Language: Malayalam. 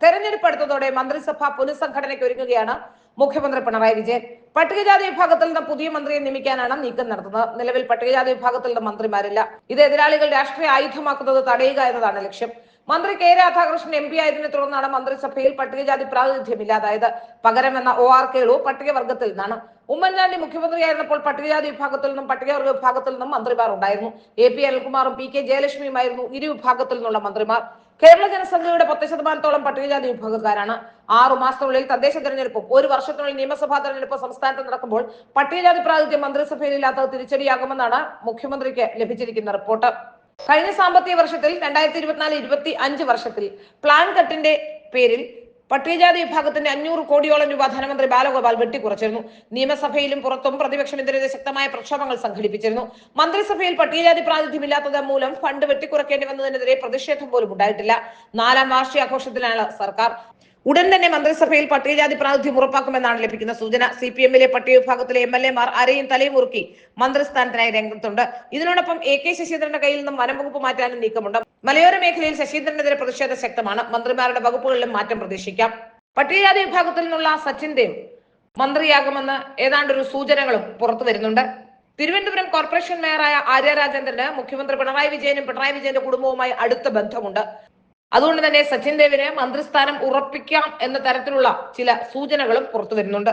തെരഞ്ഞെടുപ്പ് അടുത്തതോടെ മന്ത്രിസഭ പുനഃസംഘടനയ്ക്ക് ഒരുങ്ങുകയാണ് മുഖ്യമന്ത്രി പിണറായി വിജയൻ. പട്ടികജാതി വിഭാഗത്തിൽ നിന്ന് പുതിയ മന്ത്രിയെ നിയമിക്കാനാണ് നീക്കം നടത്തുന്നത്. നിലവിൽ പട്ടികജാതി വിഭാഗത്തിൽ നിന്ന് മന്ത്രിമാരില്ല. ഇത് എതിരാളികൾ രാഷ്ട്രീയ ആയുധമാക്കുന്നത് തടയുക എന്നതാണ് ലക്ഷ്യം. മന്ത്രി കെ രാധാകൃഷ്ണൻ എം പി ആയതിനെ തുടർന്നാണ് മന്ത്രിസഭയിൽ പട്ടികജാതി പ്രാതിനിധ്യമില്ലാതായത്. പകരം എന്ന OR കേളു പട്ടികവർഗത്തിൽ നിന്നാണ്. ഉമ്മൻചാണ്ടി മുഖ്യമന്ത്രിയായിരുന്നപ്പോൾ പട്ടികജാതി വിഭാഗത്തിൽ നിന്നും പട്ടികവർഗ വിഭാഗത്തിൽ നിന്നും മന്ത്രിമാർ ഉണ്ടായിരുന്നു. AP അനിൽകുമാറും PK ജയലക്ഷ്മിയുമായിരുന്നു ഇരു വിഭാഗത്തിൽ നിന്നുള്ള മന്ത്രിമാർ. കേരള ജനസംഖ്യയുടെ 10% പട്ടികജാതി വിഭാഗക്കാരാണ്. 6 മാസത്തിനുള്ളിൽ തദ്ദേശ തെരഞ്ഞെടുപ്പും 1 വർഷത്തിനുള്ളിൽ നിയമസഭാ തെരഞ്ഞെടുപ്പ് സംസ്ഥാനത്ത് നടക്കുമ്പോൾ പട്ടികജാതി പ്രാതിനിധ്യം മന്ത്രിസഭയിൽ ഇല്ലാത്തത് തിരിച്ചടിയാകുമെന്നാണ് മുഖ്യമന്ത്രിക്ക് ലഭിച്ചിരിക്കുന്ന റിപ്പോർട്ട്. കഴിഞ്ഞ സാമ്പത്തിക വർഷത്തിൽ 2024-25 വർഷത്തിൽ പ്ലാൻ കട്ടിന്റെ പേരിൽ പട്ടികജാതി വിഭാഗത്തിന്റെ 500 കോടിയോളം രൂപ ധനമന്ത്രി ബാലഗോപാൽ വെട്ടിക്കുറച്ചിരുന്നു. നിയമസഭയിലും പുറത്തും പ്രതിപക്ഷം ഇതിനെതിരെ ശക്തമായ പ്രക്ഷോഭങ്ങൾ സംഘടിപ്പിച്ചിരുന്നു. മന്ത്രിസഭയിൽ പട്ടികജാതി പ്രാതിനിധ്യമില്ലാത്തത് മൂലം ഫണ്ട് വെട്ടിക്കുറയ്ക്കേണ്ടി വന്നതിനെതിരെ പ്രതിഷേധം പോലും ഉണ്ടായിട്ടില്ല. 4ാം വാർഷികാഘോഷത്തിലാണ് സർക്കാർ. ഉടൻ തന്നെ മന്ത്രിസഭയിൽ പട്ടികജാതി പ്രാതിനിധ്യം ഉറപ്പാക്കുമെന്നാണ് ലഭിക്കുന്ന സൂചന. CPM-ലെ പട്ടിക വിഭാഗത്തിലെ MLA-മാർ അരയും തലയും മുറുക്കി മന്ത്രിസ്ഥാനത്തിനായി രംഗത്തുണ്ട്. ഇതിനോടൊപ്പം AK ശശീന്ദ്രന്റെ കയ്യിൽ നിന്നും വനം വകുപ്പ് മാറ്റാനും നീക്കമുണ്ട്. മലയോര മേഖലയിൽ ശശീന്ദ്രനെതിരെ പ്രതിഷേധം ശക്തമാണ്. മന്ത്രിമാരുടെ വകുപ്പുകളിലും മാറ്റം പ്രതീക്ഷിക്കാം. പട്ടികജാതി വിഭാഗത്തിൽ നിന്നുള്ള സച്ചിൻ ദേവ് മന്ത്രിയാകുമെന്ന് ഏതാണ്ടൊരു സൂചനകളും പുറത്തു വരുന്നുണ്ട്. തിരുവനന്തപുരം കോർപ്പറേഷൻ മേയറായ ആര്യ രാജേന്ദ്രന് മുഖ്യമന്ത്രി പിണറായി വിജയനും പിണറായി വിജയന്റെ കുടുംബവുമായി അടുത്ത ബന്ധമുണ്ട്. അതുകൊണ്ട് തന്നെ സച്ചിൻ ദേവിന് മന്ത്രിസ്ഥാനം ഉറപ്പിക്കാം എന്ന തരത്തിലുള്ള ചില സൂചനകളും പുറത്തു വരുന്നുണ്ട്.